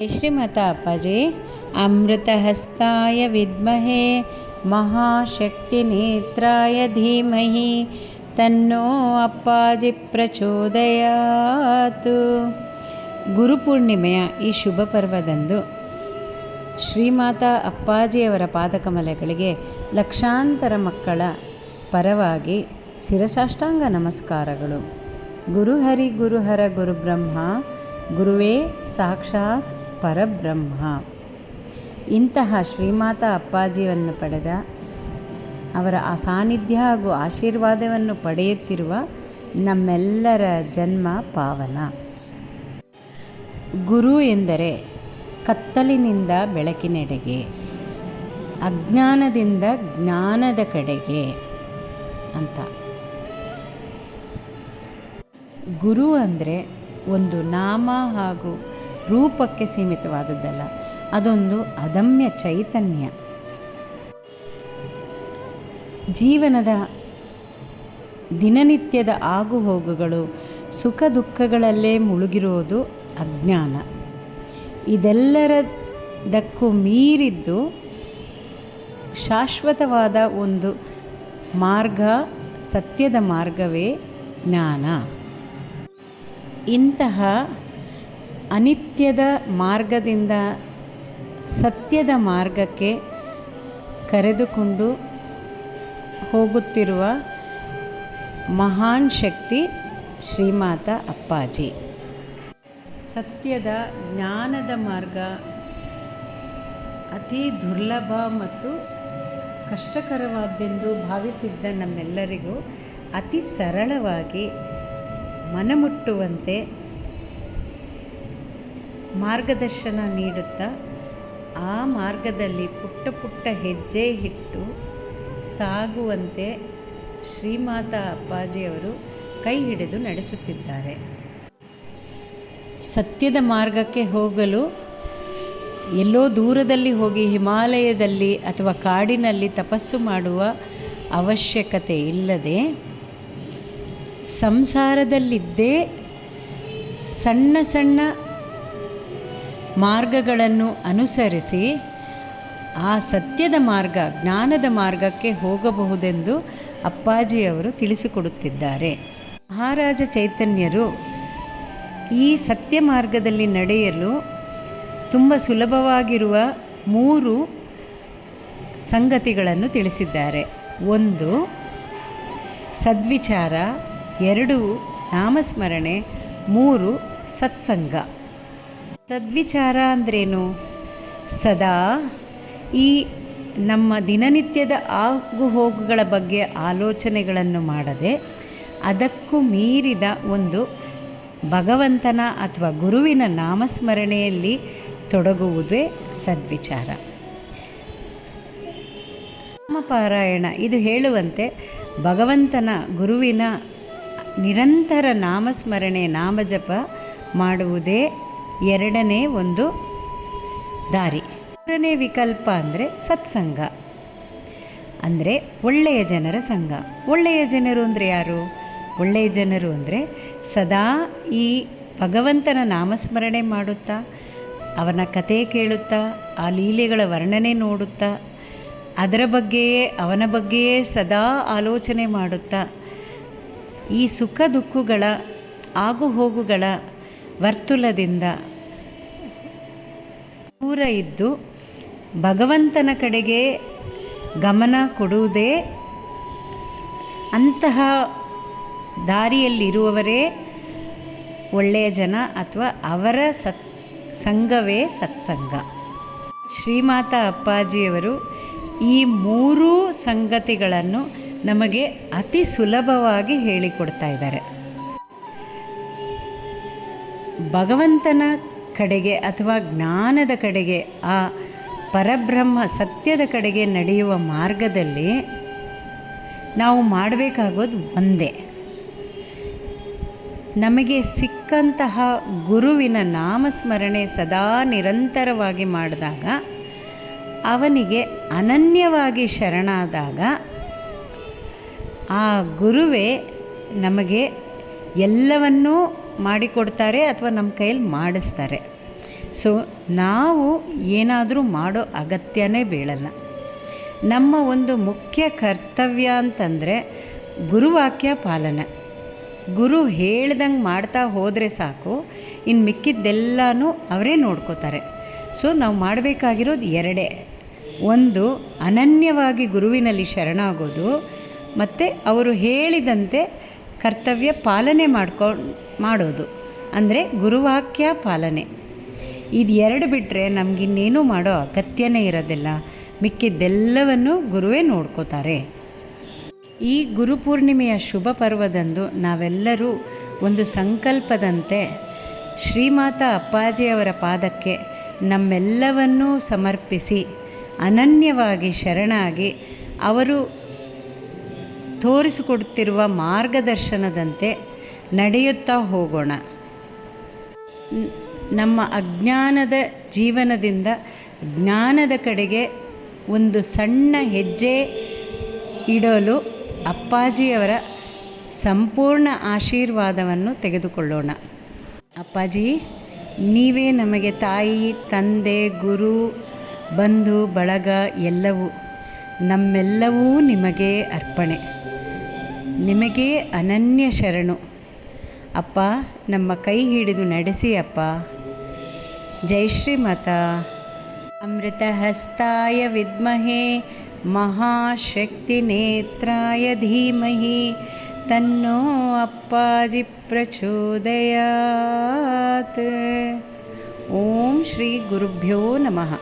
ಶ್ರೀಮಾತಾ ಅಪ್ಪಾಜಿ ಅಮೃತಹಸ್ತಾಯ ವಿದ್ಮಹೇ ಮಹಾಶಕ್ತಿನೇತ್ರಾಯ ಧೀಮಹಿ ತನ್ನೋ ಅಪ್ಪಾಜಿ ಪ್ರಚೋದಯಾತ್. ಗುರುಪೂರ್ಣಿಮೆಯ ಈ ಶುಭ ಪರ್ವದಂದು ಶ್ರೀಮಾತಾ ಅಪ್ಪಾಜಿಯವರ ಪಾದಕಮಲಗಳಿಗೆ ಲಕ್ಷಾಂತರ ಮಕ್ಕಳ ಪರವಾಗಿ ಶಿರಸಾಷ್ಟಾಂಗ ನಮಸ್ಕಾರಗಳು. ಗುರುಹರಿ ಗುರುಹರ ಗುರುಬ್ರಹ್ಮ ಗುರುವೇ ಸಾಕ್ಷಾತ್ ಪರಬ್ರಹ್ಮ. ಇಂತಹ ಶ್ರೀಮಾತಾ ಅಪ್ಪಾಜಿಯನ್ನು ಪಡೆದ ಅವರ ಸಾನ್ನಿಧ್ಯ ಹಾಗೂ ಆಶೀರ್ವಾದವನ್ನು ಪಡೆಯುತ್ತಿರುವ ನಮ್ಮೆಲ್ಲರ ಜನ್ಮ ಪಾವನ. ಗುರು ಎಂದರೆ ಕತ್ತಲಿನಿಂದ ಬೆಳಕಿನೆಡೆಗೆ, ಅಜ್ಞಾನದಿಂದ ಜ್ಞಾನದ ಕಡೆಗೆ ಅಂತ. ಗುರು ಅಂದರೆ ಒಂದು ನಾಮ ಹಾಗೂ ರೂಪಕ್ಕೆ ಸೀಮಿತವಾದದ್ದಲ್ಲ, ಅದೊಂದು ಅದಮ್ಯ ಚೈತನ್ಯ. ಜೀವನದ ದಿನನಿತ್ಯದ ಆಗುಹೋಗುಗಳು ಸುಖ ದುಃಖಗಳಲ್ಲೇ ಮುಳುಗಿರೋದು ಅಜ್ಞಾನ. ಇದೆಲ್ಲರದಕ್ಕೂ ಮೀರಿದ್ದು ಶಾಶ್ವತವಾದ ಒಂದು ಮಾರ್ಗ, ಸತ್ಯದ ಮಾರ್ಗವೇ ಜ್ಞಾನ. ಇಂತಹ ಅನಿತ್ಯದ ಮಾರ್ಗದಿಂದ ಸತ್ಯದ ಮಾರ್ಗಕ್ಕೆ ಕರೆದುಕೊಂಡು ಹೋಗುತ್ತಿರುವ ಮಹಾನ್ ಶಕ್ತಿ ಶ್ರೀಮಾತಾ ಅಪ್ಪಾಜಿ. ಸತ್ಯದ ಜ್ಞಾನದ ಮಾರ್ಗ ಅತಿ ದುರ್ಲಭ ಮತ್ತು ಕಷ್ಟಕರವಾದ್ದೆಂದು ಭಾವಿಸಿದ್ದ ನಮ್ಮೆಲ್ಲರಿಗೂ ಅತಿ ಸರಳವಾಗಿ ಮನಮುಟ್ಟುವಂತೆ ಮಾರ್ಗದರ್ಶನ ನೀಡುತ್ತಾ ಆ ಮಾರ್ಗದಲ್ಲಿ ಪುಟ್ಟ ಪುಟ್ಟ ಹೆಜ್ಜೆ ಇಟ್ಟು ಸಾಗುವಂತೆ ಶ್ರೀಮಾತಾ ಅಪ್ಪಾಜಿಯವರು ಕೈ ಹಿಡಿದು ನಡೆಸುತ್ತಿದ್ದಾರೆ. ಸತ್ಯದ ಮಾರ್ಗಕ್ಕೆ ಹೋಗಲು ಎಲ್ಲೋ ದೂರದಲ್ಲಿ ಹೋಗಿ ಹಿಮಾಲಯದಲ್ಲಿ ಅಥವಾ ಕಾಡಿನಲ್ಲಿ ತಪಸ್ಸು ಮಾಡುವ ಅವಶ್ಯಕತೆ ಇಲ್ಲದೆ ಸಂಸಾರದಲ್ಲಿದ್ದೇ ಸಣ್ಣ ಸಣ್ಣ ಮಾರ್ಗಗಳನ್ನು ಅನುಸರಿಸಿ ಆ ಸತ್ಯದ ಮಾರ್ಗ, ಜ್ಞಾನದ ಮಾರ್ಗಕ್ಕೆ ಹೋಗಬಹುದೆಂದು ಅಪ್ಪಾಜಿಯವರು ತಿಳಿಸಿಕೊಡುತ್ತಿದ್ದಾರೆ. ಮಹಾರಾಜ ಚೈತನ್ಯರು ಈ ಸತ್ಯ ಮಾರ್ಗದಲ್ಲಿ ನಡೆಯಲು ತುಂಬ ಸುಲಭವಾಗಿರುವ 3 ಸಂಗತಿಗಳನ್ನು ತಿಳಿಸಿದ್ದಾರೆ. 1 ಸದ್ವಿಚಾರ, 2 ನಾಮಸ್ಮರಣೆ, 3 ಸತ್ಸಂಗ. ಸದ್ವಿಚಾರ ಅಂದ್ರೇನು? ಸದಾ ಈ ನಮ್ಮ ದಿನನಿತ್ಯದ ಆಗುಹೋಗುಗಳ ಬಗ್ಗೆ ಆಲೋಚನೆಗಳನ್ನು ಮಾಡದೆ ಅದಕ್ಕೂ ಮೀರಿದ ಒಂದು ಭಗವಂತನ ಅಥವಾ ಗುರುವಿನ ನಾಮಸ್ಮರಣೆಯಲ್ಲಿ ತೊಡಗುವುದೇ ಸದ್ವಿಚಾರ. ನಾಮಪಾರಾಯಣ ಇದು ಹೇಳುವಂತೆ ಭಗವಂತನ ಗುರುವಿನ ನಿರಂತರ ನಾಮಸ್ಮರಣೆ, ನಾಮಜಪ ಮಾಡುವುದೇ 2ನೇ ಒಂದು ದಾರಿ. 3ನೇ ವಿಕಲ್ಪ ಅಂದರೆ ಸತ್ಸಂಗ, ಅಂದರೆ ಒಳ್ಳೆಯ ಜನರ ಸಂಘ. ಒಳ್ಳೆಯ ಜನರು ಅಂದರೆ ಯಾರು? ಒಳ್ಳೆಯ ಜನರು ಅಂದರೆ ಸದಾ ಈ ಭಗವಂತನ ನಾಮಸ್ಮರಣೆ ಮಾಡುತ್ತಾ, ಅವನ ಕತೆ ಕೇಳುತ್ತಾ, ಆ ಲೀಲೆಗಳ ವರ್ಣನೆ ನೋಡುತ್ತಾ, ಅದರ ಬಗ್ಗೆಯೇ ಅವನ ಬಗ್ಗೆಯೇ ಸದಾ ಆಲೋಚನೆ ಮಾಡುತ್ತಾ, ಈ ಸುಖ ದುಃಖಗಳ ಆಗುಹೋಗುಗಳ ವರ್ತುಲದಿಂದ ದೂರ ಇದ್ದು ಭಗವಂತನ ಕಡೆಗೆ ಗಮನ ಕೊಡುವುದೇ, ಅಂತಹ ದಾರಿಯಲ್ಲಿರುವವರೇ ಒಳ್ಳೆಯ ಜನ ಅಥವಾ ಅವರ ಸಂಘವೇ ಸತ್ಸಂಗ. ಶ್ರೀಮಾತಾ ಅಪ್ಪಾಜಿಯವರು ಈ 3 ಸಂಗತಿಗಳನ್ನು ನಮಗೆ ಅತಿ ಸುಲಭವಾಗಿ ಹೇಳಿಕೊಡ್ತಾ ಇದ್ದಾರೆ. ಭಗವಂತನ ಕಡೆಗೆ ಅಥವಾ ಜ್ಞಾನದ ಕಡೆಗೆ, ಆ ಪರಬ್ರಹ್ಮ ಸತ್ಯದ ಕಡೆಗೆ ನಡೆಯುವ ಮಾರ್ಗದಲ್ಲಿ ನಾವು ಮಾಡಬೇಕಾಗೋದು ಒಂದೇ. ನಮಗೆ ಸಿಕ್ಕಂತಹ ಗುರುವಿನ ನಾಮಸ್ಮರಣೆ ಸದಾ ನಿರಂತರವಾಗಿ ಮಾಡಿದಾಗ, ಅವನಿಗೆ ಅನನ್ಯವಾಗಿ ಶರಣಾದಾಗ ಆ ಗುರುವೇ ನಮಗೆ ಎಲ್ಲವನ್ನೂ ಮಾಡಿಕೊಡ್ತಾರೆ ಅಥವಾ ನಮ್ಮ ಕೈಯಲ್ಲಿ ಮಾಡಿಸ್ತಾರೆ. ಸೊ ನಾವು ಏನಾದರೂ ಮಾಡೋ ಅಗತ್ಯನೇ ಬೀಳಲ್ಲ. ನಮ್ಮ ಒಂದು ಮುಖ್ಯ ಕರ್ತವ್ಯ ಅಂತಂದರೆ ಗುರುವಾಕ್ಯ ಪಾಲನೆ. ಗುರು ಹೇಳ್ದಂಗೆ ಮಾಡ್ತಾ ಹೋದರೆ ಸಾಕು, ಇನ್ನು ಮಿಕ್ಕಿದ್ದೆಲ್ಲನೂ ಅವರೇ ನೋಡ್ಕೋತಾರೆ. ಸೊ ನಾವು ಮಾಡಬೇಕಾಗಿರೋದು ಎರಡೇ. ಒಂದು, ಅನನ್ಯವಾಗಿ ಗುರುವಿನಲ್ಲಿ ಶರಣಾಗೋದು, ಮತ್ತು ಅವರು ಹೇಳಿದಂತೆ ಕರ್ತವ್ಯ ಪಾಲನೆ ಮಾಡೋದು, ಅಂದರೆ ಗುರುವಾಕ್ಯ ಪಾಲನೆ. ಇದು ಎರಡು ಬಿಟ್ಟರೆ ನಮಗಿನ್ನೇನೂ ಮಾಡೋ ಅಗತ್ಯನೇ ಇರೋದಿಲ್ಲ. ಮಿಕ್ಕಿದ್ದೆಲ್ಲವನ್ನು ಗುರುವೇ ನೋಡ್ಕೋತಾರೆ. ಈ ಗುರುಪೂರ್ಣಿಮೆಯ ಶುಭ ಪರ್ವದಂದು ನಾವೆಲ್ಲರೂ ಒಂದು ಸಂಕಲ್ಪದಂತೆ ಶ್ರೀಮಾತಾ ಅಪ್ಪಾಜಿಯವರ ಪಾದಕ್ಕೆ ನಮ್ಮೆಲ್ಲವನ್ನೂ ಸಮರ್ಪಿಸಿ ಅನನ್ಯವಾಗಿ ಶರಣಾಗಿ ಅವರು ತೋರಿಸಿಕೊಡುತ್ತಿರುವ ಮಾರ್ಗದರ್ಶನದಂತೆ ನಡೆಯುತ್ತಾ ಹೋಗೋಣ. ನಮ್ಮ ಅಜ್ಞಾನದ ಜೀವನದಿಂದ ಜ್ಞಾನದ ಕಡೆಗೆ ಒಂದು ಸಣ್ಣ ಹೆಜ್ಜೆ ಇಡಲು ಅಪ್ಪಾಜಿಯವರ ಸಂಪೂರ್ಣ ಆಶೀರ್ವಾದವನ್ನು ತೆಗೆದುಕೊಳ್ಳೋಣ. ಅಪ್ಪಾಜಿ, ನೀವೇ ನಮಗೆ ತಾಯಿ, ತಂದೆ, ಗುರು, ಬಂಧು ಬಳಗ ಎಲ್ಲವೂ. ನಮ್ಮೆಲ್ಲವೂ ನಿಮಗೇ ಅರ್ಪಣೆ. ನಿಮಗೇ ಅನನ್ಯ ಶರಣು. ಅಪ್ಪ, ನಮ್ಮ ಕೈ ಹಿಡಿದು ನಡೆಸಿ ಅಪ್ಪ. ಜೈ ಶ್ರೀಮಾತಾ. ಅಮೃತಹಸ್ತಾಯ ವಿದ್ಮಹೇ ಮಹಾಶಕ್ತಿ ನೇತ್ರಾಯ ಧೀಮಹಿ ತನ್ನೋ ಅಪ್ಪಾಜಿ ಪ್ರಚೋದಯಾತ್. ಓಂ ಶ್ರೀ ಗುರುಭ್ಯೋ ನಮಃ.